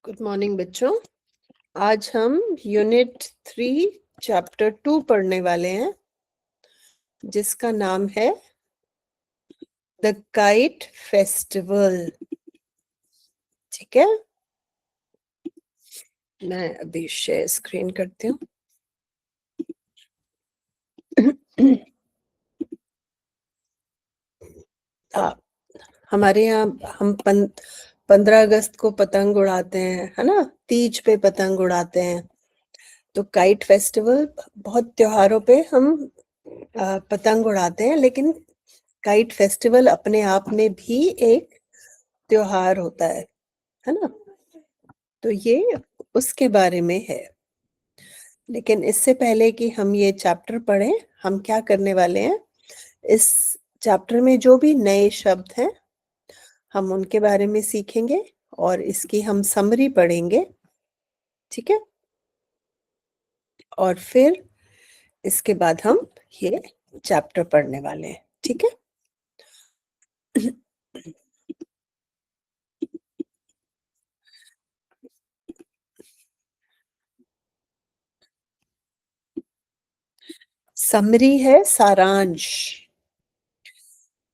Good morning बच्चों। आज हम यूनिट 3 चैप्टर 2 पढ़ने वाले हैं, जिसका नाम है द काइट फेस्टिवल। ठीक है, मैं अभी शेयर स्क्रीन करती हूँ। हमारे यहाँ हम 15 अगस्त को पतंग उड़ाते हैं, है ना। तीज पे पतंग उड़ाते हैं। तो काइट फेस्टिवल, बहुत त्योहारों पे हम पतंग उड़ाते हैं, लेकिन काइट फेस्टिवल अपने आप में भी एक त्योहार होता है ना। तो ये उसके बारे में है। लेकिन इससे पहले कि हम ये चैप्टर पढ़ें, हम क्या करने वाले हैं, इस चैप्टर में जो भी नए शब्द हैं हम उनके बारे में सीखेंगे और इसकी हम समरी पढ़ेंगे। ठीक है, और फिर इसके बाद हम ये चैप्टर पढ़ने वाले हैं। ठीक है। समरी है, सारांश।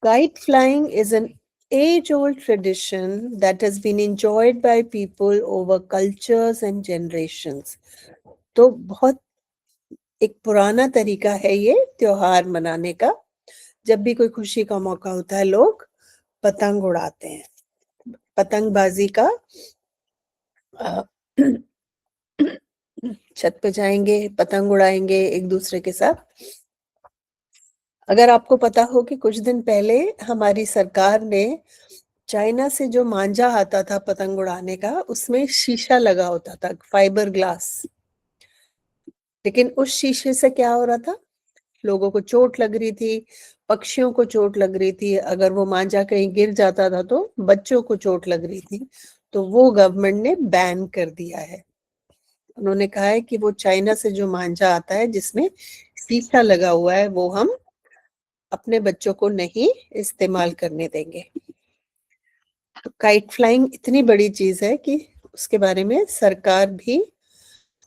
Kite flying is an age-old tradition that has been enjoyed by people over cultures and generations. तो बहुत एक पुराना तरीका है ये त्योहार मनाने का। जब भी कोई खुशी का मौका होता है, लोग पतंग उड़ाते हैं। पतंगबाजी का छत पे जाएंगे, पतंग उड़ाएंगे एक दूसरे के साथ। अगर आपको पता हो कि कुछ दिन पहले हमारी सरकार ने चाइना से जो मांझा आता था पतंग उड़ाने का, उसमें शीशा लगा होता था, फाइबर ग्लास। लेकिन उस शीशे से क्या हो रहा था, लोगों को चोट लग रही थी, पक्षियों को चोट लग रही थी। अगर वो मांझा कहीं गिर जाता था तो बच्चों को चोट लग रही थी। तो वो गवर्नमेंट ने बैन कर दिया है। उन्होंने कहा है कि वो चाइना से जो मांझा आता है जिसमें शीशा लगा हुआ है, वो हम अपने बच्चों को नहीं इस्तेमाल करने देंगे। तो काइट फ्लाइंग इतनी बड़ी चीज है कि उसके बारे में सरकार भी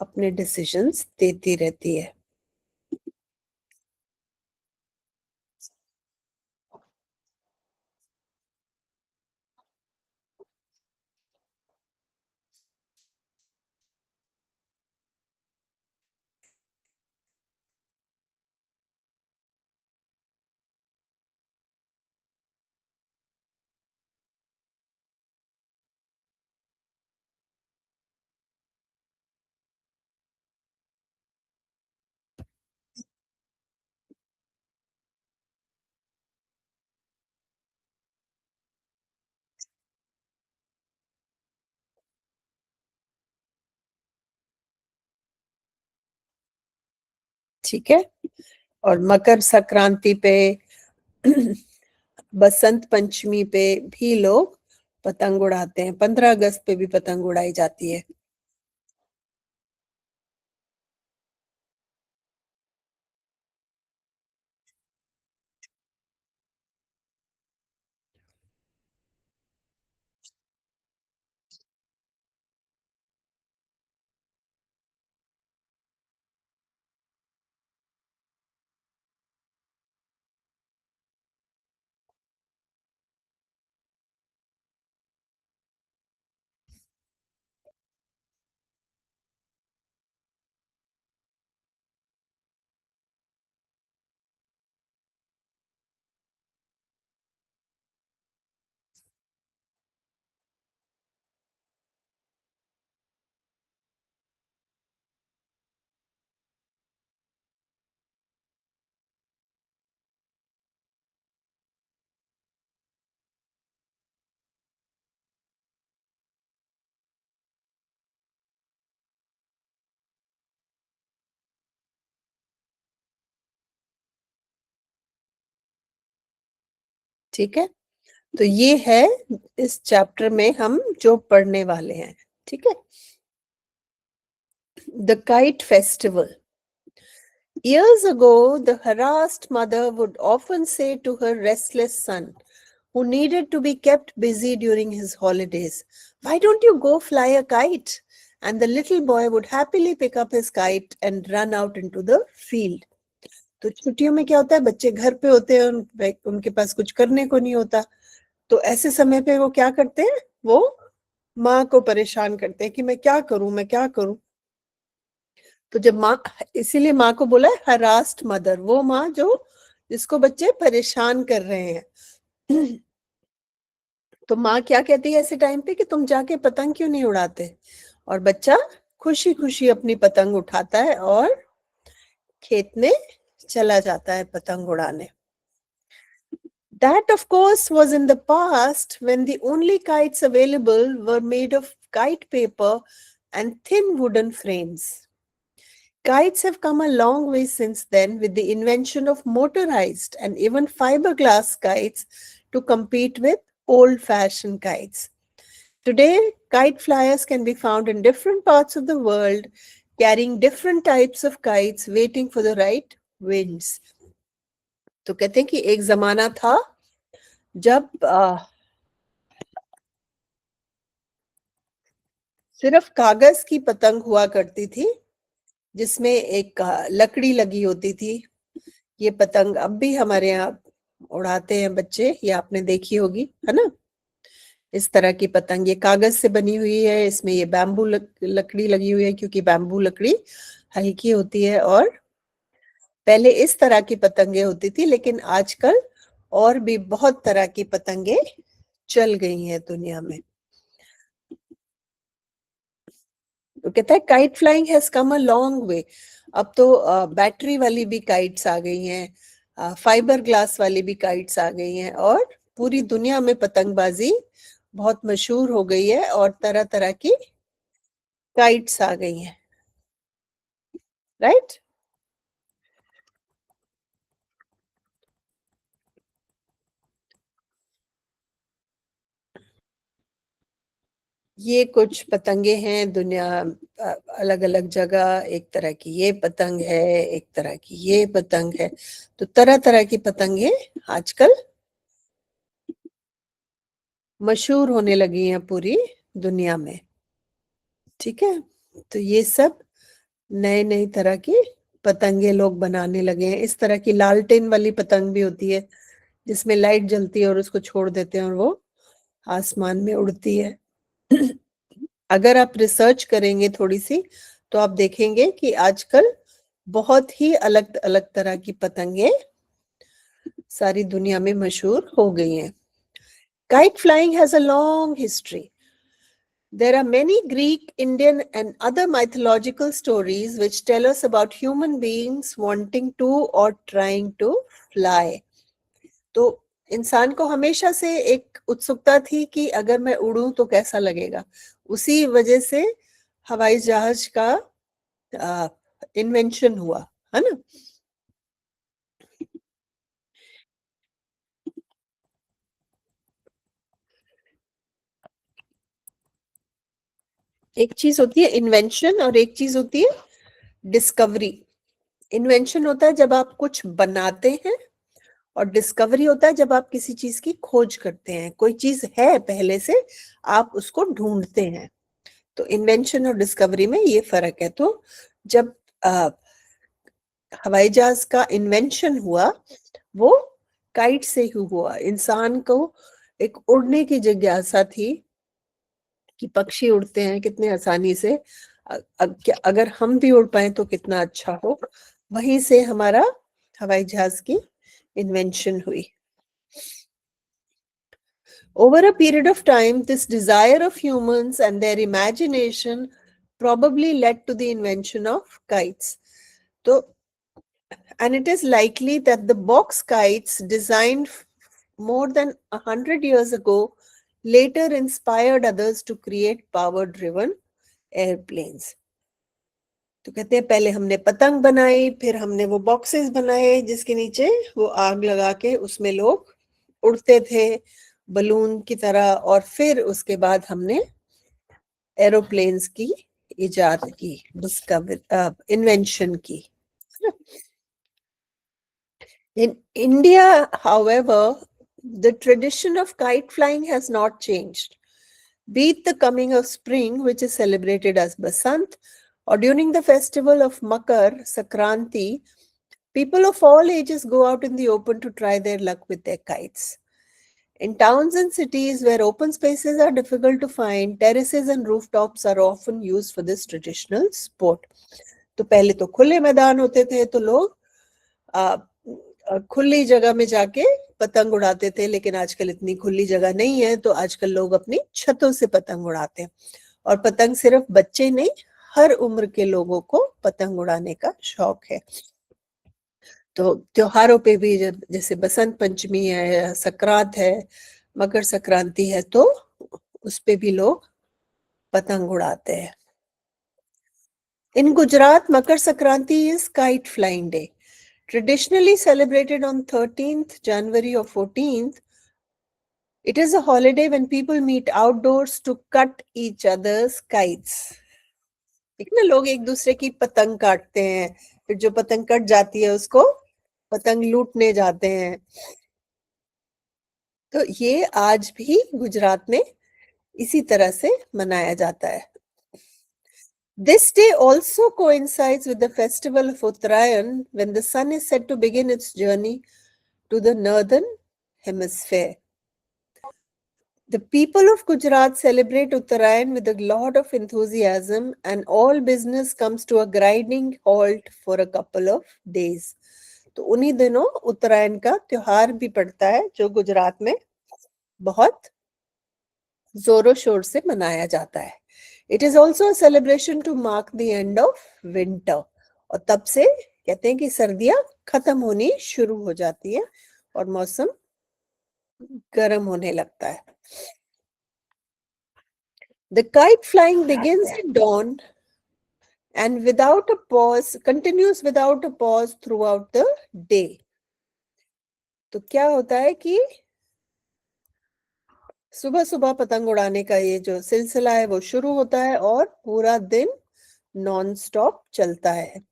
अपने डिसीजंस देती रहती है। ठीक है, और मकर संक्रांति पे बसंत पंचमी पे भी लोग पतंग उड़ाते हैं। 15 अगस्त पे भी पतंग उड़ाई जाती है। ठीक है, तो ये है इस चैप्टर में हम जो पढ़ने वाले हैं। ठीक है, the kite festival. Years ago, the harassed mother would often say to her restless son, who needed to be kept busy during his holidays. Why don't you go fly a kite? And the little boy would happily pick up his kite and run out into the field. तो छुट्टियों में क्या होता है, बच्चे घर पे होते हैं, उनके पास कुछ करने को नहीं होता, तो ऐसे समय पे वो क्या करते हैं, वो माँ को परेशान करते हैं कि मैं क्या करूं, मैं क्या करूं। तो जब माँ, इसीलिए माँ को बोला है हरास्ट मदर, वो माँ जो जिसको बच्चे परेशान कर रहे हैं। तो माँ क्या कहती है ऐसे टाइम पे कि तुम जाके पतंग क्यों नहीं उड़ाते, और बच्चा खुशी खुशी अपनी पतंग उठाता है और खेत में चला जाता है पतंग उड़ाने। That, of course, was in the past when the only kites available were made of kite paper and thin wooden frames. Kites have come a long way since then with the invention of motorized and even fiberglass kites to compete with old-fashioned kites. Today, kite flyers can be found in different parts of the world, carrying different types of kites, waiting for the right winds. तो कहते हैं कि एक जमाना था जब सिर्फ कागज की पतंग हुआ करती थी, जिसमें एक लकड़ी लगी होती थी। ये पतंग अब भी हमारे यहाँ उड़ाते हैं बच्चे, ये आपने देखी होगी, है ना। इस तरह की पतंग, ये कागज से बनी हुई है, इसमें ये बैम्बू लकड़ी लगी हुई है, क्योंकि बैम्बू लकड़ी हल्की होती है। और पहले इस तरह की पतंगे होती थी, लेकिन आजकल और भी बहुत तरह की पतंगे चल गई हैं दुनिया में। तो कहता है kite flying has come a long way. अब तो बैटरी वाली भी काइट्स आ गई हैं, फाइबर ग्लास वाली भी काइट्स आ गई हैं, और पूरी दुनिया में पतंगबाजी बहुत मशहूर हो गई है, और तरह तरह की काइट्स आ गई हैं, राइट। ये कुछ पतंगे हैं, दुनिया अलग अलग जगह, एक तरह की ये पतंग है, एक तरह की ये पतंग है। तो तरह तरह की पतंगे आजकल मशहूर होने लगी हैं पूरी दुनिया में, ठीक है। तो ये सब नए नई तरह की पतंगे लोग बनाने लगे हैं। इस तरह की लालटेन वाली पतंग भी होती है, जिसमें लाइट जलती है और उसको छोड़ देते हैं और वो आसमान में उड़ती है। अगर आप रिसर्च करेंगे थोड़ी सी, तो आप देखेंगे कि आजकल बहुत ही अलग अलग तरह की पतंगे सारी दुनिया में मशहूर हो गई हैं। Kite flying has a long history. There are many Greek, Indian, and other mythological stories which tell us about human beings wanting to or trying to fly. तो इंसान को हमेशा से एक उत्सुकता थी कि अगर मैं उड़ूं तो कैसा लगेगा। उसी वजह से हवाई जहाज का इन्वेंशन हुआ, है ना। एक चीज होती है इन्वेंशन और एक चीज होती है डिस्कवरी। इन्वेंशन होता है जब आप कुछ बनाते हैं, और डिस्कवरी होता है जब आप किसी चीज की खोज करते हैं। कोई चीज है पहले से, आप उसको ढूंढते हैं। तो इन्वेंशन और डिस्कवरी में ये फर्क है। तो जब हवाई जहाज का इन्वेंशन हुआ, वो काइट से ही हुआ। इंसान को एक उड़ने की जिज्ञासा थी कि पक्षी उड़ते हैं कितने आसानी से, अगर हम भी उड़ पाए तो कितना अच्छा हो। वहीं से हमारा हवाई जहाज की इन्वेंशन हुई। Over a period of time, this desire of humans and their imagination probably led to the invention of kites. So, and it is likely that the box kites designed more than 100 years ago later inspired others to create power-driven airplanes. तो कहते हैं पहले हमने पतंग बनाई, फिर हमने वो बॉक्सेस बनाए जिसके नीचे वो आग लगा के उसमें लोग उड़ते थे बलून की तरह, और फिर उसके बाद हमने एरोप्लेन्स की इजाद की, डिस्कवर इन्वेंशन की। In India, however, The tradition of kite flying has not changed. Be it the coming of spring, which is celebrated as Basant, or during the festival of Makar Sankranti, people of all ages go out in the open to try their luck with their kites. In towns and cities where open spaces are difficult to find, terraces and rooftops are often used for this traditional sport. तो पहले तो खुले मैदान होते थे, तो लोग खुली जगह में जाके पतंग उड़ाते थे, लेकिन आजकल इतनी खुली जगह नहीं है, तो आजकल लोग अपनी छतों से पतंग उड़ाते हैं। और पतंग सिर्फ बच्चे नहीं, हर उम्र के लोगों को पतंग उड़ाने का शौक है। तो त्योहारों पे भी जैसे बसंत पंचमी है, संक्रांत है, मकर संक्रांति है, तो उस पे भी लोग पतंग उड़ाते हैं। In Gujarat, Makar Sankranti is kite flying day. Traditionally celebrated on 13th January or 14th, it is a holiday when people meet outdoors to cut each other's kites. ठीक ना, लोग एक दूसरे की पतंग काटते हैं, फिर जो पतंग कट जाती है उसको पतंग लूटने जाते हैं। तो ये आज भी गुजरात में इसी तरह से मनाया जाता है। This day also coincides with the festival of Uttarayan, when the sun is set to begin its journey to the northern hemisphere. The people of Gujarat celebrate Uttarayan with a lot of enthusiasm, and all business comes to a grinding halt for a couple of days. तो उन्हीं दिनों उत्तरायण का त्योहार भी पड़ता है, जो गुजरात में बहुत जोरों शोर से मनाया जाता है। It is also a celebration to mark the end of winter. और तब से कहते हैं कि सर्दियां खत्म होनी शुरू हो जाती है और मौसम गर्म होने लगता है। The kite flying begins at dawn and without a pause, continues without a pause throughout the day. तो क्या होता है कि सुबह सुबह पतंग उड़ाने का ये जो सिलसिला है वो शुरू होता है और पूरा दिन नॉन स्टॉप चलता है।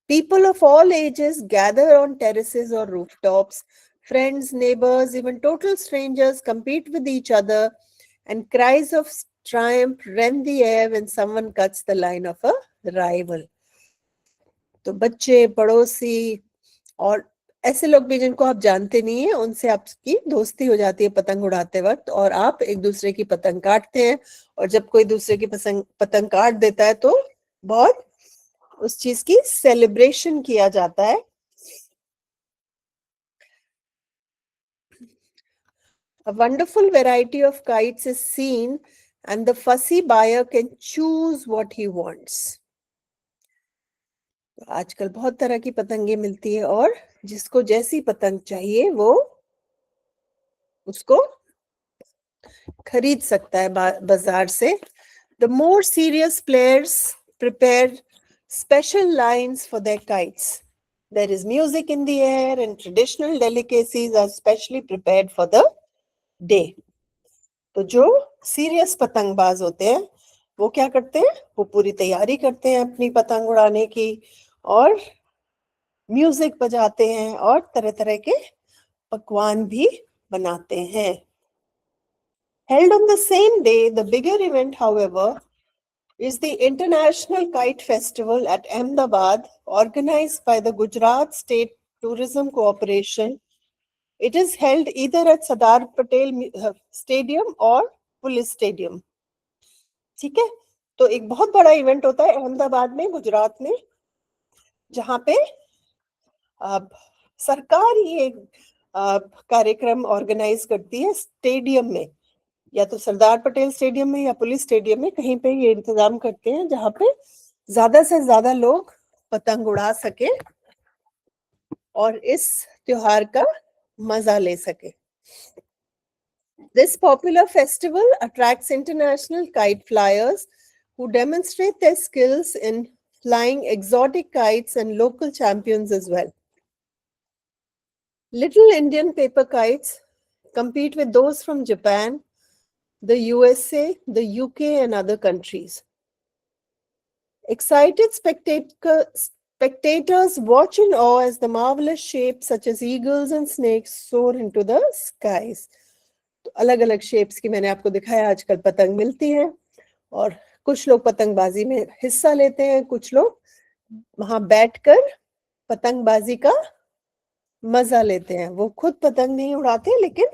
People of all ages gather on terraces or rooftops. Friends, neighbors, even total strangers compete with each other, and cries of triumph rend the air when someone cuts the line of a rival. तो बच्चे, पड़ोसी और ऐसे लोग भी जिनको आप जानते नहीं है, उनसे आपकी दोस्ती हो जाती है पतंग उड़ाते वक्त, और आप एक दूसरे की पतंग काटते हैं, और जब कोई दूसरे की पतंग काट देता है तो बहुत उस चीज की सेलिब्रेशन किया जाता है। A wonderful variety of kites is seen, and the fussy buyer can choose what he wants. आजकल बहुत तरह की पतंगे मिलती है, और जिसको जैसी पतंग चाहिए वो उसको खरीद सकता है बाजार से। The more serious players prepare special lines for their kites. There is music in the air, and traditional delicacies are specially prepared for the day. तो जो सीरियस पतंगबाज होते हैं वो क्या करते हैं, वो पूरी तैयारी करते हैं अपनी पतंग उड़ाने की, और म्यूजिक बजाते हैं और तरह तरह के पकवान भी बनाते हैं। Held on the same day, the bigger event, however, is the International Kite Festival at Ahmedabad, organized by the Gujarat State Tourism Corporation. It is held either at Sardar Patel Stadium or Police Stadium. ठीक है, तो एक बहुत बड़ा event होता है अहमदाबाद में, गुजरात में, जहां पे सरकार ये कार्यक्रम ऑर्गेनाइज करती है स्टेडियम में, या तो सरदार पटेल स्टेडियम में या पुलिस स्टेडियम में, कहीं पे ये इंतजाम करते हैं जहां पे ज्यादा से ज्यादा लोग पतंग उड़ा सके और इस त्योहार का मजा ले सके। This popular festival attracts international kite flyers who demonstrate their skills in flying exotic kites, and local champions as well. Little Indian paper kites compete with those from Japan, the USA, the UK, and other countries. Excited Spectators watch in awe as the marvelous shapes such as eagles and snakes soar into the skies. तो अलग अलग shapes की मैंने आपको दिखाया आजकल पतंग मिलती है और कुछ लोग पतंगबाजी में हिस्सा लेते हैं, कुछ लोग वहां बैठकर पतंगबाजी का मजा लेते हैं। वो खुद पतंग नहीं उड़ाते लेकिन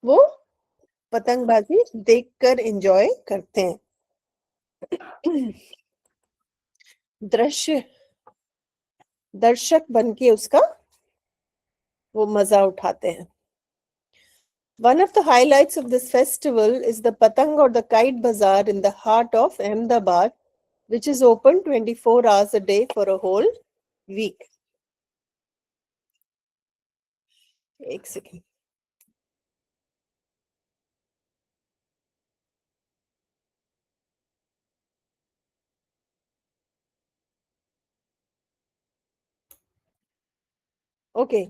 वो पतंगबाजी देखकर एंजॉय करते हैं। दृश्य दर्शक बनके उसका वो मजा उठाते हैं। One of the highlights of this festival is the Patang or the Kite Bazaar in the heart of Ahmedabad, which is open 24 hours a day for a whole week. एक सेकेंड। ओके,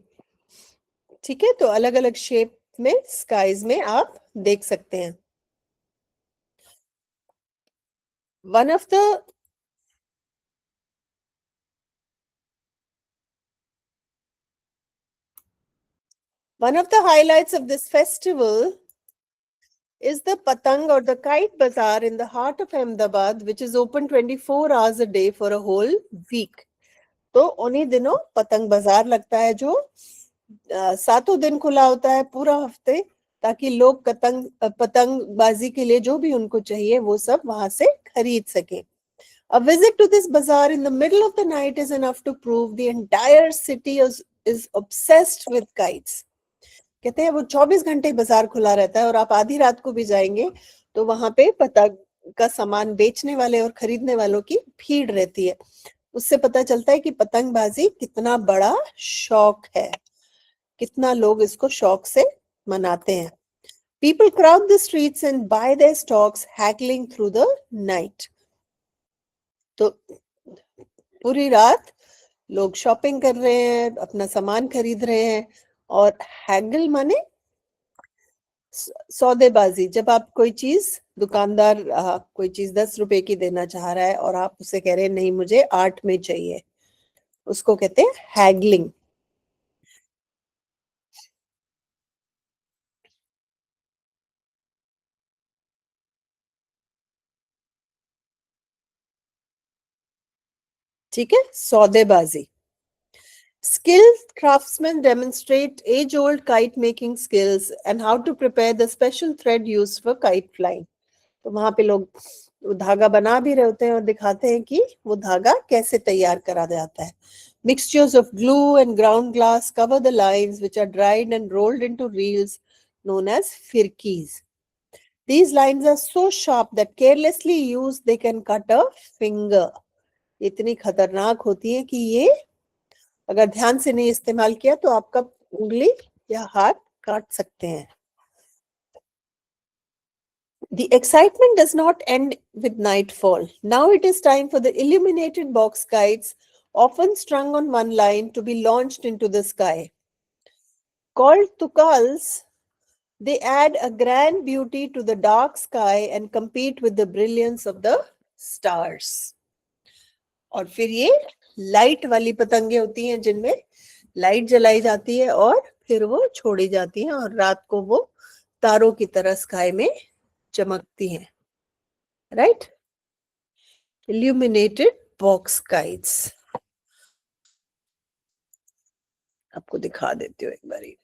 ठीक है, तो अलग अलग shape में skies में आप देख सकते हैं। One of the highlights of this festival is the Patang or the Kite Bazaar in the heart of Ahmedabad, which is open 24 hours a day for a whole week. तो उन्हीं दिनों पतंग बाजार लगता है जो 7 दिन खुला होता है पूरा हफ्ते, ताकि लोग पतंगबाजी के लिए जो भी उनको चाहिए वो सब वहां से खरीद सके। A visit to this bazaar in the middle of the night is enough to prove the entire city is obsessed with kites. कहते हैं वो 24 घंटे बाजार खुला रहता है और आप आधी रात को भी जाएंगे तो वहां पे पतंग का सामान बेचने वाले और खरीदने वालों की भीड़ रहती है। उससे पता चलता है कि पतंगबाजी कितना बड़ा शौक है, कितना लोग इसको शौक से मनाते हैं। People crowd the streets and buy their stocks, haggling through the night. तो पूरी रात लोग शॉपिंग कर रहे हैं, अपना सामान खरीद रहे हैं। और हैगल माने सौदेबाजी, जब आप कोई चीज दुकानदार कोई चीज 10 रुपए की देना चाह रहा है और आप उसे कह रहे हैं नहीं मुझे 8 में चाहिए, उसको कहते हैं हैगलिंग। ठीक है, सौदेबाजी। Skilled craftsmen demonstrate age-old kite-making skills and how to prepare the special thread used for kite flying. तो वहां पे लोग धागा बना भी रहे होते हैं और दिखाते हैं कि वो धागा कैसे तैयार करा जाता है। Mixtures of glue and ground glass cover the lines, which are dried and rolled into reels known as firkis. These lines are so sharp that carelessly used they can cut a finger. इतनी खतरनाक होती है कि ये अगर ध्यान से नहीं इस्तेमाल किया तो आपका उंगली या हाथ काट सकते हैं। The excitement does not end with nightfall. Now it is time for the illuminated box kites, often strung on one line, to be launched into the sky. Called tukals, they add a grand beauty to the dark sky and compete with the brilliance of the stars. और फिर ये light वाली पतंगे होती हैं जिनमें light जलाई जाती है और फिर वो छोड़ी जाती हैं और रात को वो तारों की तरह स्काई में चमकती हैं। राइट, इल्यूमिनेटेड बॉक्स काइट्स आपको दिखा देती हूँ एक बारी।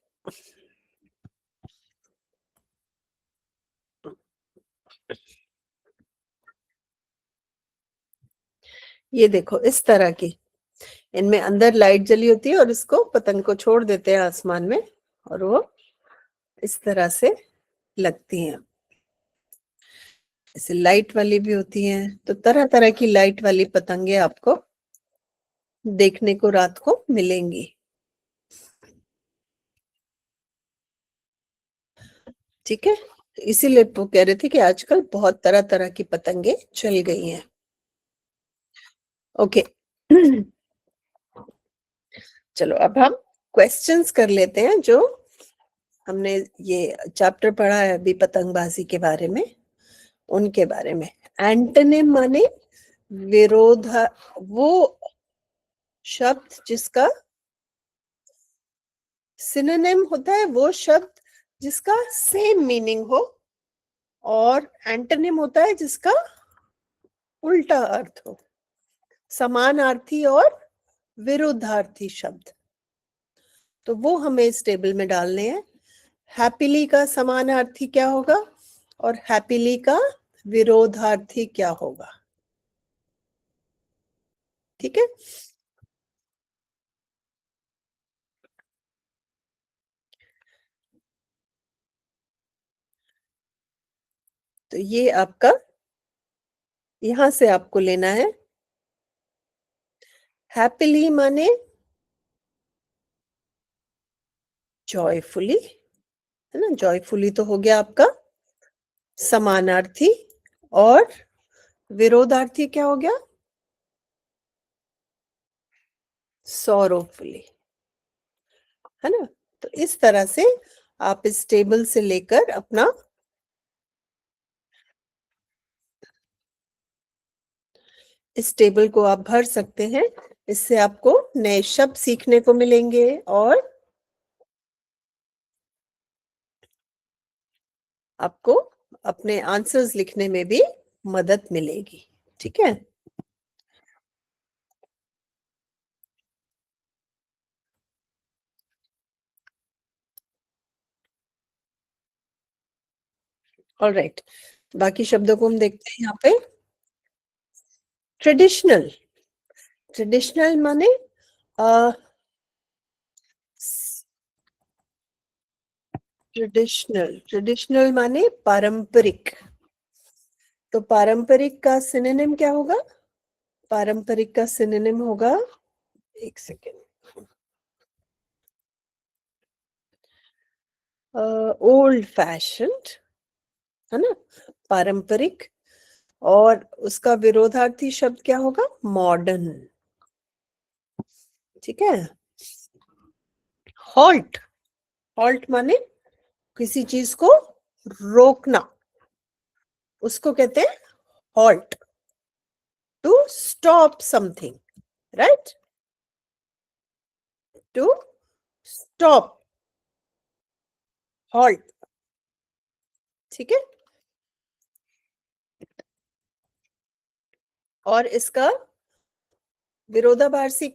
ये देखो इस तरह की, इनमें अंदर लाइट जली होती है और इसको पतंग को छोड़ देते हैं आसमान में और वो इस तरह से लगती हैं। ऐसे लाइट वाली भी होती हैं, तो तरह तरह की लाइट वाली पतंगे आपको देखने को रात को मिलेंगी। ठीक है, इसीलिए वो कह रहे थे कि आजकल बहुत तरह तरह की पतंगे चल गई हैं। ओके चलो अब हम क्वेश्चंस कर लेते हैं जो हमने ये चैप्टर पढ़ा है अभी पतंगबाजी के बारे में, उनके बारे में। एंटोनिम माने विरोध, वो शब्द जिसका सिनोनिम होता है वो शब्द जिसका सेम मीनिंग हो, और एंटोनिम होता है जिसका उल्टा अर्थ हो, समानार्थी और विरुद्धार्थी शब्द। तो वो हमें इस टेबल में डालने हैं। हैप्पीली का समानार्थी क्या होगा और हैप्पीली का विरोधार्थी क्या होगा? ठीक है, तो ये आपका, यहां से आपको लेना है। हैप्पीली माने जॉयफुली, है ना, जॉयफुली तो हो गया आपका समानार्थी, और विरोधार्थी क्या हो गया? सॉरोफुली, है ना। तो इस तरह से आप इस टेबल से लेकर अपना इस टेबल को आप भर सकते हैं। इससे आपको नए शब्द सीखने को मिलेंगे और आपको अपने आंसर्स लिखने में भी मदद मिलेगी। ठीक है, ऑलराइट। बाकी शब्दों को हम देखते हैं यहाँ पे। ट्रेडिशनल, ट्रेडिशनल माने ट्रेडिशनल, ट्रेडिशनल माने पारंपरिक। तो पारंपरिक का सिनोनिम क्या होगा? पारंपरिक का सिनोनिम होगा, एक सेकेंड, ओल्ड फैशन्ड, है ना, पारंपरिक। और उसका विरोधार्थी शब्द क्या होगा? मॉडर्न। ठीक है। हॉल्ट, हॉल्ट माने किसी चीज को रोकना, उसको कहते हैं halt. To stop something, right, to stop, halt. ठीक है, और इसका विरोधाभासी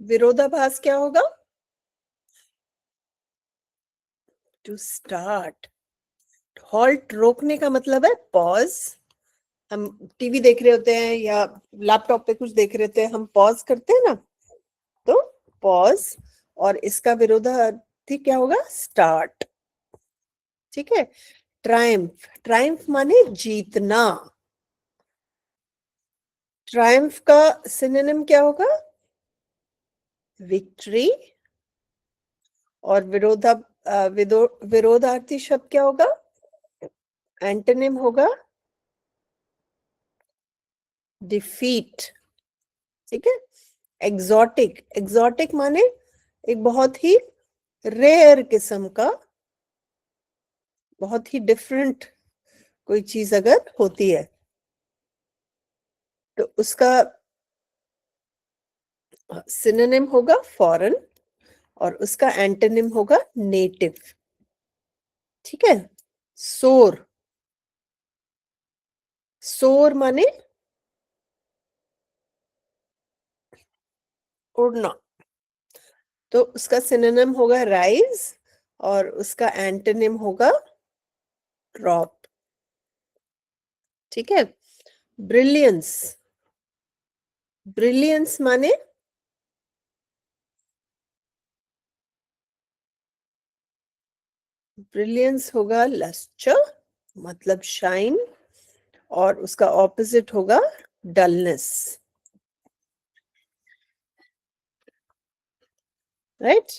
विरोधाभास क्या होगा? To start. हॉल्ट रोकने का मतलब है पॉज। हम टीवी देख रहे होते हैं या लैपटॉप पे कुछ देख रहे होते हैं, हम पॉज करते हैं ना, तो पॉज। और इसका विरोधार्थी क्या होगा? स्टार्ट। ठीक है। ट्रायम्फ, ट्रायम्फ माने जीतना। ट्रायम्फ का सिनोनिम क्या होगा? विक्ट्री। और विरोधार्थी शब्द क्या होगा? एंटोनिम होगा डिफीट। ठीक है। एग्जॉटिक, एग्जॉटिक माने एक बहुत ही रेयर किस्म का, बहुत ही डिफरेंट कोई चीज अगर होती है तो उसका सिनोनिम होगा फॉरेन, और उसका एंटोनिम होगा नेटिव। ठीक है। सोर, सोर माने उड़ना, तो उसका सिनोनिम होगा राइज, और उसका एंटोनिम होगा ड्रॉप। ठीक है। ब्रिलियंस, ब्रिलियंस माने ब्रिलियंस होगा लस्टर, मतलब शाइन, और उसका ऑपोजिट होगा डलनेस, राइट।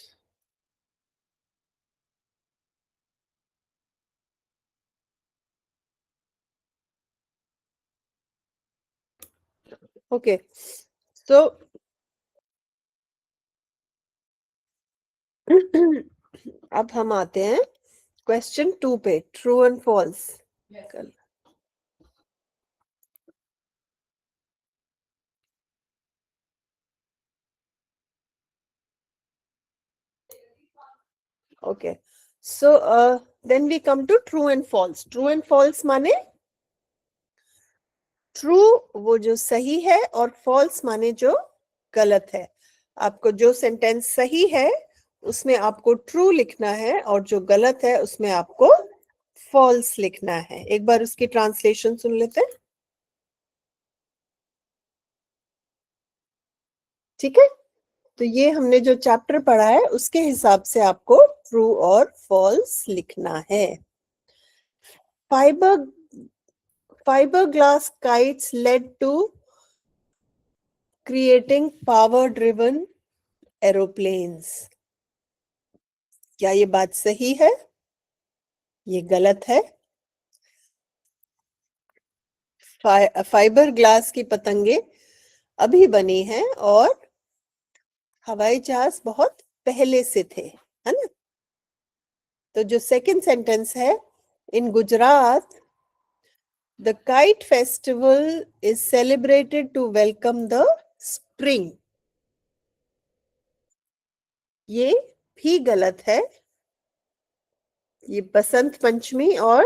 ओके, सो अब हम आते हैं क्वेश्चन 2 पे, true and false. Okay. So then we come to true and false. True and false माने ट्रू वो जो सही है और फॉल्स माने जो गलत है. आपको जो सेंटेंस सही है उसमें आपको ट्रू लिखना है और जो गलत है उसमें आपको फॉल्स लिखना है. एक बार उसकी ट्रांसलेशन सुन लेते हैं. ठीक है, तो ये हमने जो चैप्टर पढ़ा है उसके हिसाब से आपको ट्रू और फॉल्स लिखना है. Fiberglass kites led to creating power-driven aeroplanes. क्या ये बात सही है? ये गलत है. फाइबर ग्लास की पतंगे अभी बनी हैं और हवाई जहाज बहुत पहले से थे, है ना. तो जो सेकंड सेंटेंस है, in Gujarat the kite festival is celebrated to welcome the spring. ये भी गलत है. ये बसंत पंचमी और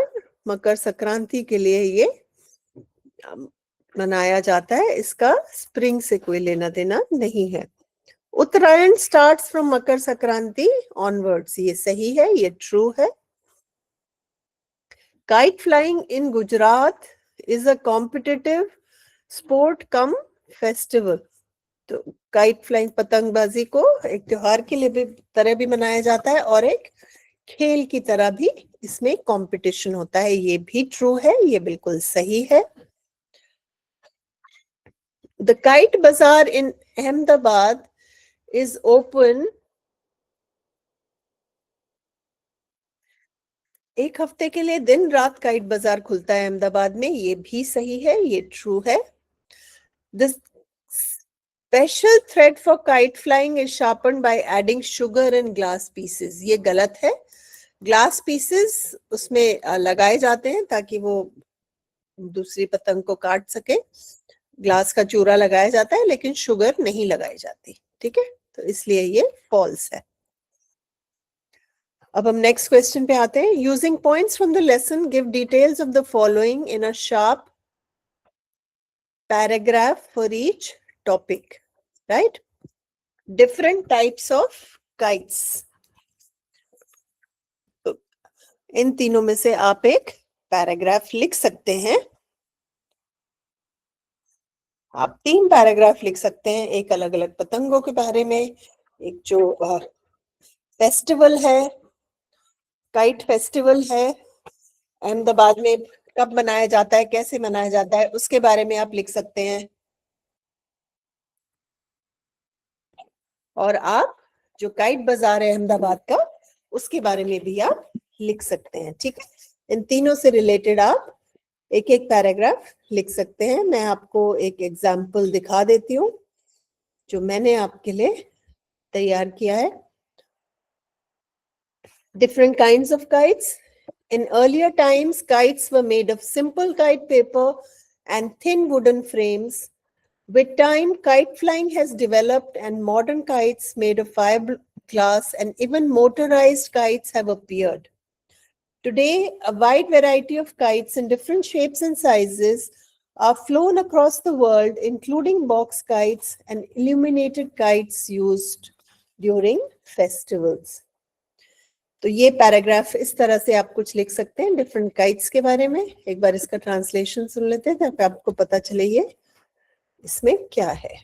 मकर संक्रांति के लिए ये मनाया जाता है. इसका स्प्रिंग से कोई लेना देना नहीं है. Uttarayan starts from Makar Sankranti onwards. ये सही है, ये ट्रू है. Kite flying in Gujarat is a competitive sport cum festival. तो काइट फ्लाइंग पतंगबाजी को एक त्योहार के लिए भी तरह भी मनाया जाता है और एक खेल की तरह भी इसमें कंपटीशन होता है. ये भी ट्रू है, ये बिल्कुल सही है. द काइट बाजार इन अहमदाबाद is open एक हफ्ते के लिए. दिन रात काइट बाजार खुलता है अहमदाबाद में. ये भी सही है, ये ट्रू है. The special thread for kite flying is sharpened by adding sugar and glass pieces. ये गलत है. ग्लास पीसेस उसमें लगाए जाते हैं ताकि वो दूसरी पतंग को काट सके. ग्लास का चूरा लगाया जाता है लेकिन शुगर नहीं लगाई जाती. ठीक है, तो इसलिए ये फॉल्स है. अब हम नेक्स्ट क्वेश्चन पे आते हैं. Using points from the lesson give details of the following in a sharp paragraph for each topic. Right, different types of kites. इन तीनों में से आप एक पैराग्राफ लिख सकते हैं. आप 3 पैराग्राफ लिख सकते हैं. एक अलग अलग पतंगों के बारे में, एक जो फेस्टिवल है, काइट फेस्टिवल है अहमदाबाद में, कब मनाया जाता है, कैसे मनाया जाता है, उसके बारे में आप लिख सकते हैं. और आप जो काइट बाजार है अहमदाबाद का उसके बारे में भी आप लिख सकते हैं. ठीक है, इन तीनों से रिलेटेड आप एक एक पैराग्राफ लिख सकते हैं. मैं आपको एक एग्जाम्पल दिखा देती हूँ जो मैंने आपके लिए तैयार किया है. Different kinds of kites. In earlier times, kites were made of simple kite paper and thin wooden frames. With time, kite flying has developed and modern kites made of fiberglass and even motorized kites have appeared. Today, a wide variety of kites in different shapes and sizes are flown across the world, including box kites and illuminated kites used during festivals. तो ये paragraph इस तरह से आप कुछ लिख सकते हैं डिफरेंट काइट्स के बारे में. एक बार इसका ट्रांसलेशन सुन लेते हैं ताकि आपको पता चले ये इसमें क्या है.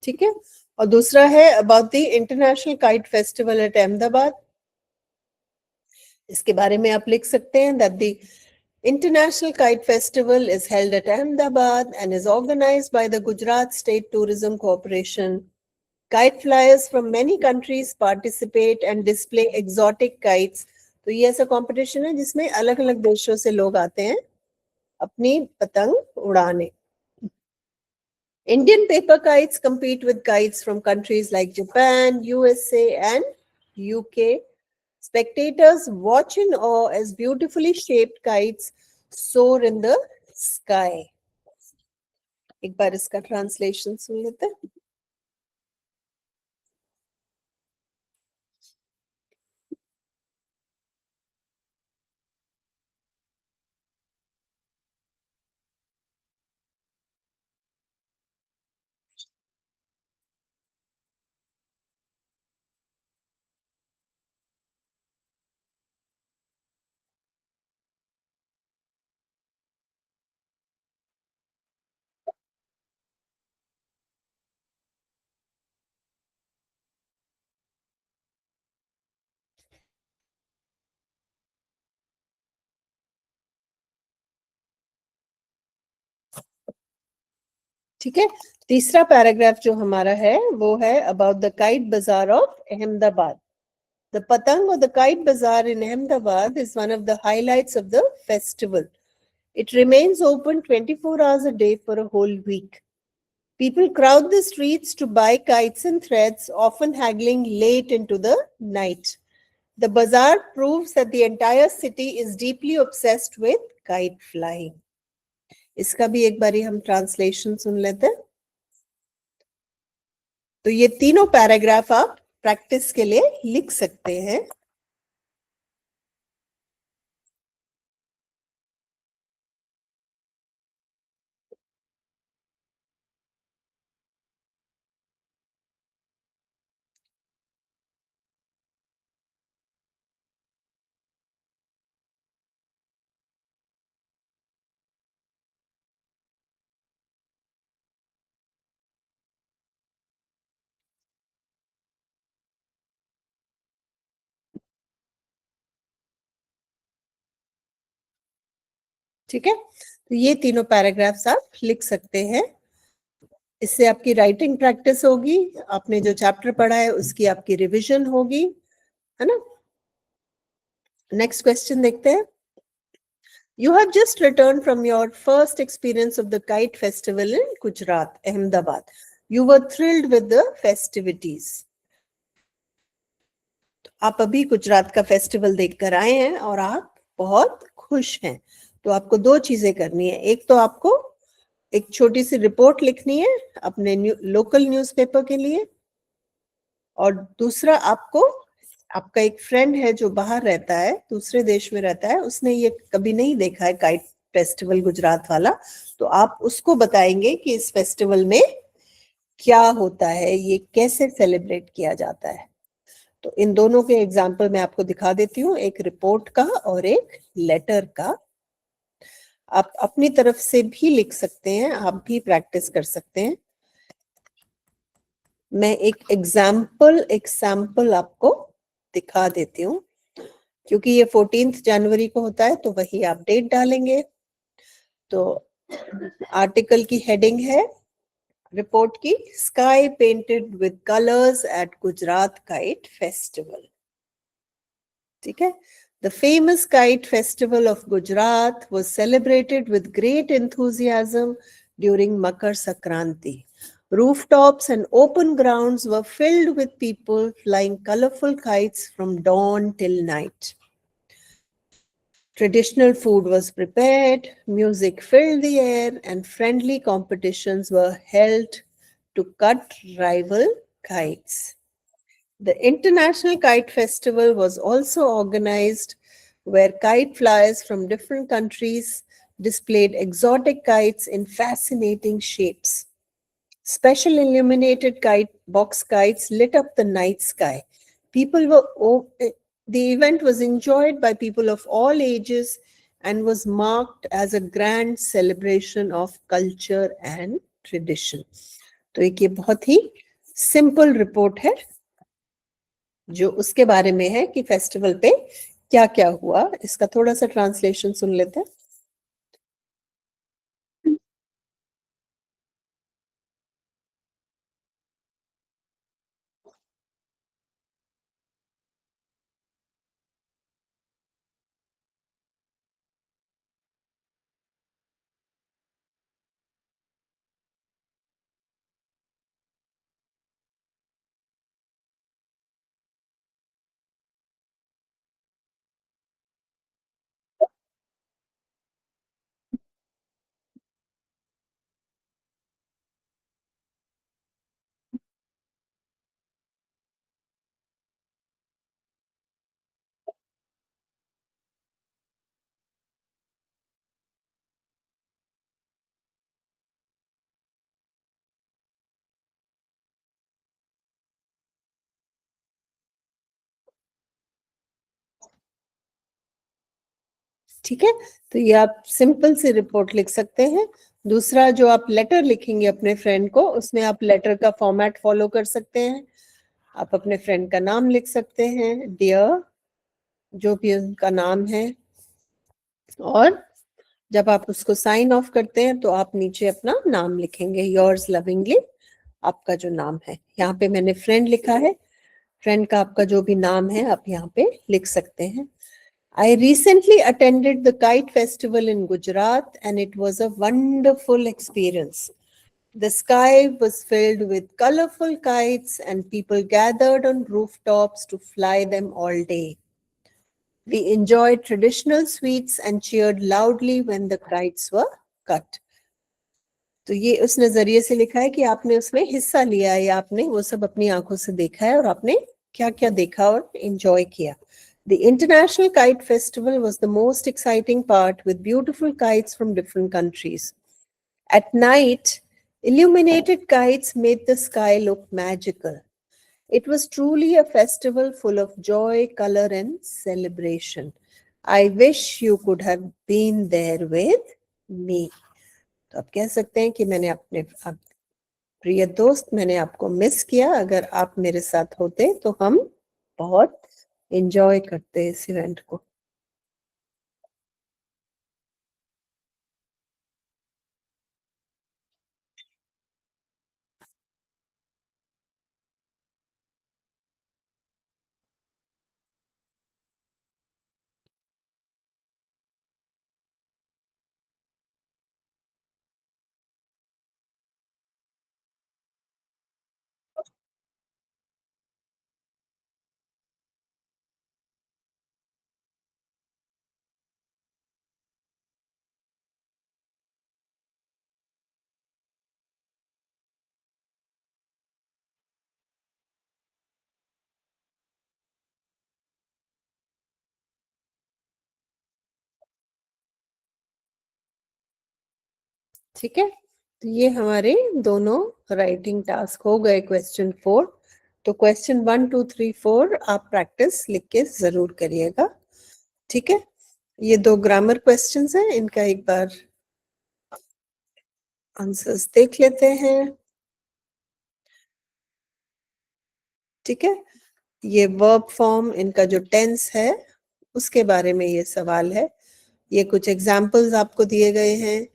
ठीक है, और दूसरा है about the international kite festival at Ahmedabad. इसके बारे में आप लिख सकते हैं that the International Kite Festival is held at Ahmedabad and is organized by the Gujarat State Tourism Corporation. Kite flyers from many countries participate and display exotic kites. तो ये ऐसा कंपटीशन है जिसमें अलग अलग देशों से लोग आते हैं अपनी पतंग उड़ाने. Indian paper kites compete with kites from countries like Japan, USA, and UK. Spectators watch in awe as beautifully shaped kites soar in the sky. एक बार इसका ट्रांसलेशन सुन लेते हैं. ठीक है. तीसरा पैराग्राफ जो हमारा है वो है अबाउट द काइट बाजार of Ahmedabad. The Patang or the Kite Bazaar in Ahmedabad is one of the highlights of the festival. It remains open 24 hours a day for a whole week. People crowd the streets to buy kites and threads, often haggling late into the night. The bazaar proves that the entire city is deeply obsessed with kite flying. इसका भी एक बारी हम translation सुन लेते हैं. तो ये तीनों पैराग्राफ आप प्रैक्टिस के लिए लिख सकते हैं. ठीक है. तो ये तीनों पैराग्राफ्स आप लिख सकते हैं. इससे आपकी राइटिंग प्रैक्टिस होगी, आपने जो चैप्टर पढ़ा है उसकी आपकी रिवीजन होगी, है ना. नेक्स्ट क्वेश्चन देखते हैं. You have just returned from your first experience of the Kite Festival in Gujarat, Ahmedabad. You were thrilled with the festivities. आप अभी गुजरात का फेस्टिवल देखकर आए हैं और आप बहुत खुश हैं. तो आपको दो चीजें करनी है. एक तो आपको एक छोटी सी रिपोर्ट लिखनी है अपने लोकल न्यूज़पेपर के लिए, और दूसरा आपको, आपका एक फ्रेंड है जो बाहर रहता है, दूसरे देश में रहता है, उसने ये कभी नहीं देखा है काइट फेस्टिवल गुजरात वाला, तो आप उसको बताएंगे कि इस फेस्टिवल में क्या होता है, ये कैसे सेलिब्रेट किया जाता है. तो इन दोनों के एग्जाम्पल मैं आपको दिखा देती हूँ, एक रिपोर्ट का और एक लेटर का. आप अपनी तरफ से भी लिख सकते हैं, आप भी प्रैक्टिस कर सकते हैं. मैं एक एग्जाम्पल आपको दिखा देती हूँ, क्योंकि ये 14 जनवरी को होता है तो वही आप डेट डालेंगे. तो आर्टिकल की हेडिंग है रिपोर्ट की, sky painted with colours at Gujarat kite festival. ठीक है. The famous Kite Festival of Gujarat was celebrated with great enthusiasm during Makar Sankranti. Rooftops and open grounds were filled with people flying colorful kites from dawn till night. Traditional food was prepared, music filled the air, and friendly competitions were held to cut rival kites. The International Kite Festival was also organized, where kite flyers from different countries displayed exotic kites in fascinating shapes. Special illuminated box kites lit up the night sky. The event was enjoyed by people of all ages and was marked as a grand celebration of culture and tradition. तो एक ये बहुत ही simple report है जो उसके बारे में है कि फेस्टिवल पे क्या क्या हुआ. इसका थोड़ा सा ट्रांसलेशन सुन लेते हैं. ठीक है, तो ये आप सिंपल सी रिपोर्ट लिख सकते हैं। दूसरा, जो आप लेटर लिखेंगे अपने फ्रेंड को, उसमें आप लेटर का फॉर्मेट फॉलो कर सकते हैं। आप अपने फ्रेंड का नाम लिख सकते हैं, डियर, जो भी उनका नाम है, और जब आप उसको साइन ऑफ करते हैं तो आप नीचे अपना नाम लिखेंगे, योर्स लविंगली, आपका जो नाम है। यहाँ पे मैंने फ्रेंड लिखा है, फ्रेंड का आपका जो भी नाम है आप यहाँ पे लिख सकते हैं। I recently attended the kite festival in Gujarat and it was a wonderful experience. The sky was filled with colorful kites and people gathered on rooftops to fly them all day. We enjoyed traditional sweets and cheered loudly when the kites were cut. तो ये उस नजरिए से लिखा है कि आपने उसमें हिस्सा लिया है, या आपने वो सब अपनी आंखों से देखा है और आपने क्या क्या देखा और एंजॉय किया। The International Kite Festival was the most exciting part, with beautiful kites from different countries. At night, illuminated kites made the sky look magical. It was truly a festival full of joy, color, and celebration. I wish you could have been there with me. तो आप कह सकते हैं कि मैंने अपने प्रिय दोस्त, मैंने आपको मिस किया। अगर आप मेरे साथ होते तो हम बहुत एंजॉय करते इस इवेंट को। ठीक है, तो ये हमारे दोनों राइटिंग टास्क हो गए क्वेश्चन 4। तो क्वेश्चन 1, 2, 3, 4 आप प्रैक्टिस लिख के जरूर करिएगा। ठीक है, ये 2 ग्रामर क्वेश्चंस हैं, इनका एक बार आंसर्स देख लेते हैं। ठीक है, ये वर्ब फॉर्म, इनका जो टेंस है उसके बारे में ये सवाल है। ये कुछ एग्जाम्पल्स आपको दिए गए हैं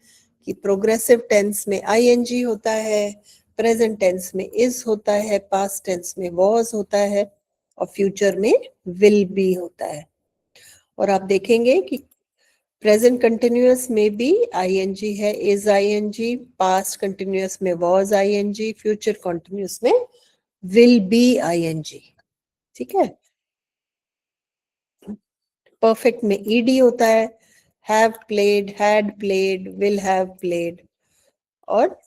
कि प्रोग्रेसिव टेंस में आईएनजी होता है, प्रेजेंट टेंस में इज होता है, पास्ट टेंस में वॉज होता है, और फ्यूचर में विल बी होता है। और आप देखेंगे कि प्रेजेंट कंटिन्यूअस में भी आईएनजी है, इज आईएनजी, पास्ट कंटिन्यूअस में वॉज आईएनजी, फ्यूचर कंटिन्यूअस में विल बी आईएनजी। ठीक है, परफेक्ट में ईडी होता है, have played, had played, will have played. और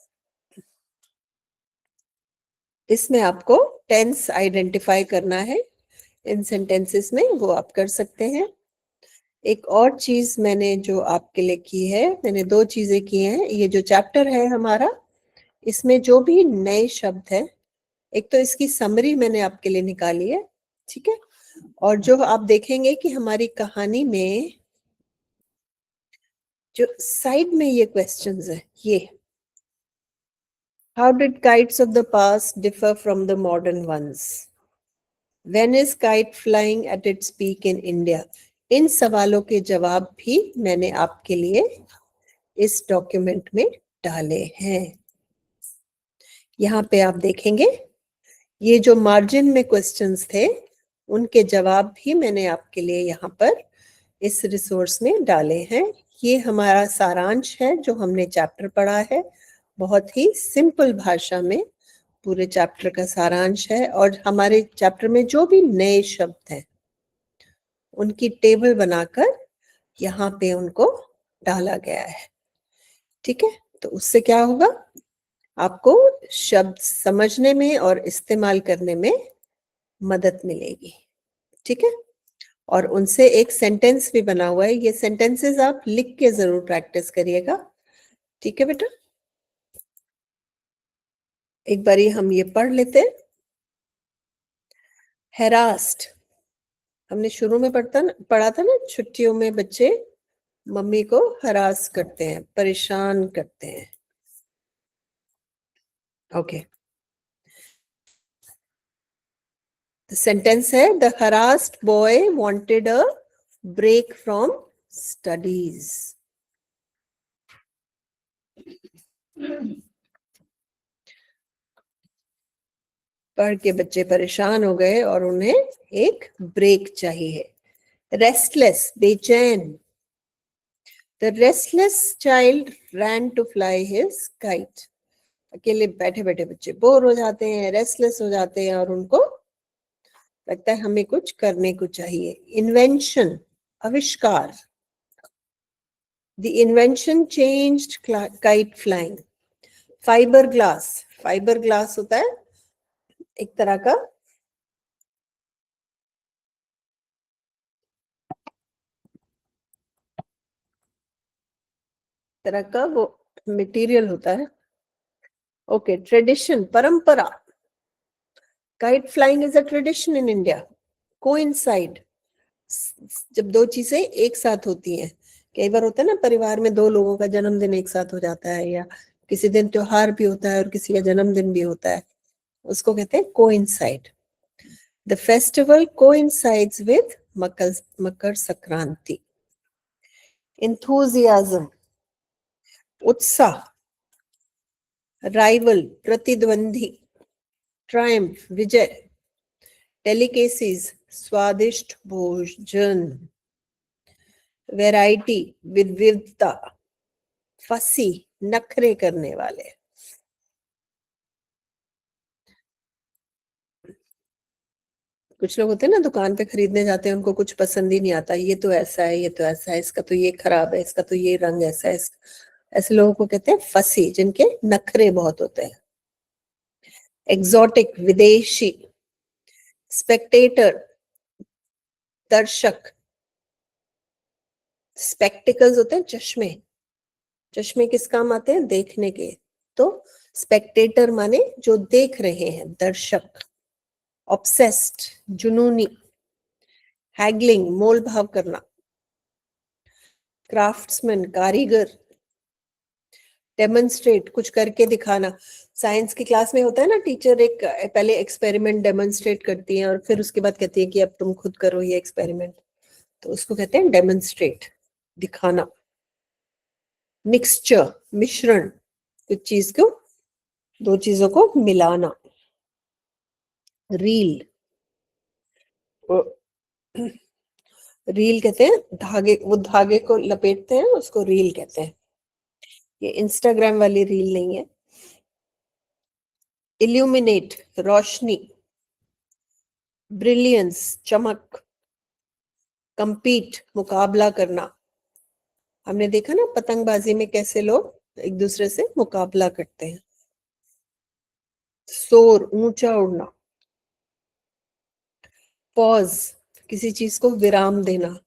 इसमें आपको टेंस आइडेंटिफाई करना है इन सेंटेंसेस में, वो आप कर सकते हैं। एक और चीज मैंने जो आपके लिए की है, मैंने 2 चीजें की हैं। ये जो चैप्टर है हमारा, इसमें जो भी नए शब्द हैं, एक तो इसकी समरी मैंने आपके लिए निकाली है। ठीक है, और जो आप देखेंगे कि हमारी कहानी में जो साइड में ये क्वेश्चंस है, ये how did kites of the past differ from the modern ones, when is kite flying at its peak in India, इन सवालों के जवाब भी मैंने आपके लिए इस डॉक्यूमेंट में डाले हैं। यहाँ पे आप देखेंगे ये जो मार्जिन में क्वेश्चंस थे, उनके जवाब भी मैंने आपके लिए यहाँ पर इस रिसोर्स में डाले हैं। ये हमारा सारांश है जो हमने चैप्टर पढ़ा है, बहुत ही सिंपल भाषा में पूरे चैप्टर का सारांश है। और हमारे चैप्टर में जो भी नए शब्द हैं उनकी टेबल बनाकर यहाँ पे उनको डाला गया है। ठीक है, तो उससे क्या होगा, आपको शब्द समझने में और इस्तेमाल करने में मदद मिलेगी। ठीक है, और उनसे एक सेंटेंस भी बना हुआ है, ये सेंटेंसेस आप लिख के जरूर प्रैक्टिस करिएगा। ठीक है बेटा, एक बारी हम ये पढ़ लेते हैं। हेरास्ट, हमने शुरू में पढ़ा था ना, छुट्टियों में बच्चे मम्मी को हरास करते हैं, परेशान करते हैं। ओके, सेंटेंस है the harassed boy wanted a break from studies. पढ़ के बच्चे परेशान हो गए और उन्हें एक ब्रेक चाहिए। रेस्टलेस, बेचैन। The restless child ran to fly his kite. अकेले बैठे बैठे बच्चे बोर हो जाते हैं, रेस्टलेस हो जाते हैं और उनको लगता है हमें कुछ करने को चाहिए। इन्वेंशन, आविष्कार। The invention changed kite flying. Fibre glass, fibre glass होता है एक तरह का वो मटेरियल होता है। ओके, ट्रेडिशन, परंपरा। Kite flying is a tradition in India. Coincide, जब दो चीजें एक साथ होती हैं। कई बार होता है ना, परिवार में दो लोगों का जन्मदिन एक साथ हो जाता है, या किसी दिन त्योहार भी होता है और किसी का जन्मदिन भी होता है, उसको कहते हैं coincide. The festival coincides with Makar Sankranti. Enthusiasm, उत्साह। राइवल, प्रतिद्वंदी। ट्रायम्फ, विजय। डेलिकेसीज, स्वादिष्ट भोजन। वैरायटी, विविधता। फसी, नखरे करने वाले। कुछ लोग होते हैं ना, दुकान पे खरीदने जाते हैं, उनको कुछ पसंद ही नहीं आता, ये तो ऐसा है, ये तो ऐसा है, इसका तो ये खराब है, इसका तो ये रंग ऐसा है। ऐसे लोगों को कहते हैं फसी, जिनके नखरे बहुत होते हैं। एग्जॉटिक, विदेशी। स्पेक्टेटर, दर्शक। स्पेक्टिकल्स होते हैं चश्मे। चश्मे किस काम आते हैं? देखने के। तो स्पेक्टेटर माने जो देख रहे हैं, दर्शक। ऑब्सेस्ड, जुनूनी। हैगलिंग, मोल भाव करना। क्राफ्ट्समैन, कारीगर। डेमोन्स्ट्रेट, कुछ करके दिखाना। साइंस की क्लास में होता है ना, टीचर एक पहले एक्सपेरिमेंट डेमोन्स्ट्रेट करती है और फिर उसके बाद कहती है कि अब तुम खुद करो ये एक्सपेरिमेंट, तो उसको कहते हैं डेमोन्स्ट्रेट, दिखाना। मिक्सचर, मिश्रण, कुछ चीज को, दो चीजों को मिलाना। रील, रील कहते हैं धागे, वो धागे को लपेटते हैं, उसको रील कहते हैं। ये इंस्टाग्राम वाली रील नहीं है। इल्यूमिनेट, रोशनी। ब्रिलियंस, चमक। कंपीट, मुकाबला करना। हमने देखा ना पतंगबाजी में कैसे लोग एक दूसरे से मुकाबला करते हैं। सोर, ऊंचा उड़ना। पॉज, किसी चीज को विराम देना।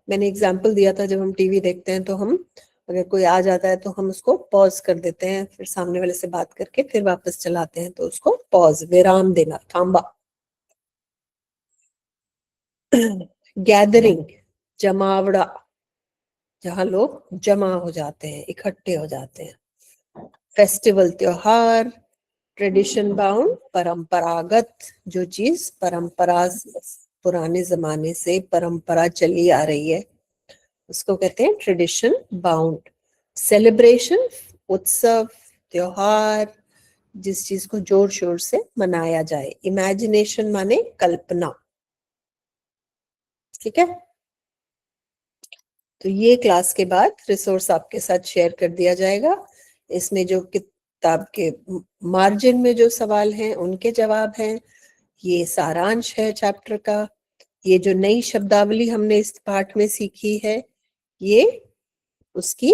मैंने एग्जाम्पल दिया था, जब हम टीवी देखते हैं तो हम, अगर कोई आ जाता है तो हम उसको पॉज कर देते हैं, फिर सामने वाले से बात करके फिर वापस चलाते हैं, तो उसको पॉज, विराम देना, थांबा। गैदरिंग, जमावड़ा, जहां लोग जमा हो जाते हैं, इकट्ठे हो जाते हैं। फेस्टिवल, त्योहार। ट्रेडिशन बाउंड, परंपरागत, जो चीज परंपरा, पुराने जमाने से परंपरा चली आ रही है, उसको कहते हैं ट्रेडिशन बाउंड। सेलिब्रेशन, उत्सव, त्योहार, जिस चीज को जोर शोर से मनाया जाए। इमेजिनेशन माने कल्पना। ठीक है, तो ये क्लास के बाद रिसोर्स आपके साथ शेयर कर दिया जाएगा। इसमें जो किताब के मार्जिन में जो सवाल हैं उनके जवाब हैं, ये सारांश है चैप्टर का, ये जो नई शब्दावली हमने इस पाठ में सीखी है ये उसकी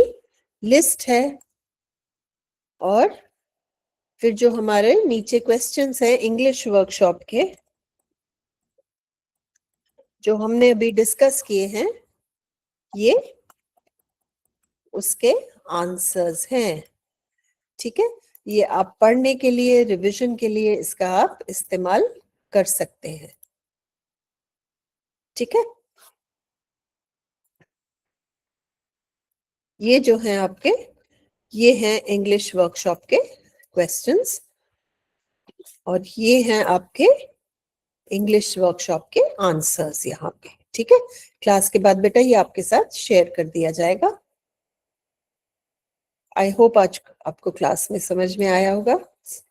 लिस्ट है, और फिर जो हमारे नीचे क्वेश्चंस हैं इंग्लिश वर्कशॉप के, जो हमने अभी डिस्कस किए हैं, ये उसके आंसर्स हैं। ठीक है, ये आप पढ़ने के लिए, रिवीजन के लिए इसका आप इस्तेमाल कर सकते हैं। ठीक है। ये जो है आपके, ये हैं इंग्लिश वर्कशॉप के क्वेश्चंस और ये हैं आपके इंग्लिश वर्कशॉप के आंसर्स यहाँ पे। ठीक है, क्लास के बाद बेटा ये आपके साथ शेयर कर दिया जाएगा। आई होप आज आपको क्लास में समझ में आया होगा।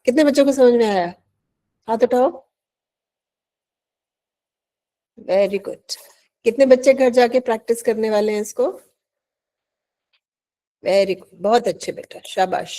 कितने बच्चों को समझ में आया? हाथ उठाओ। Very good. कितने बच्चे घर जाके प्रैक्टिस करने वाले हैं इसको? वेरी गुड, बहुत अच्छे बेटा, शाबाश।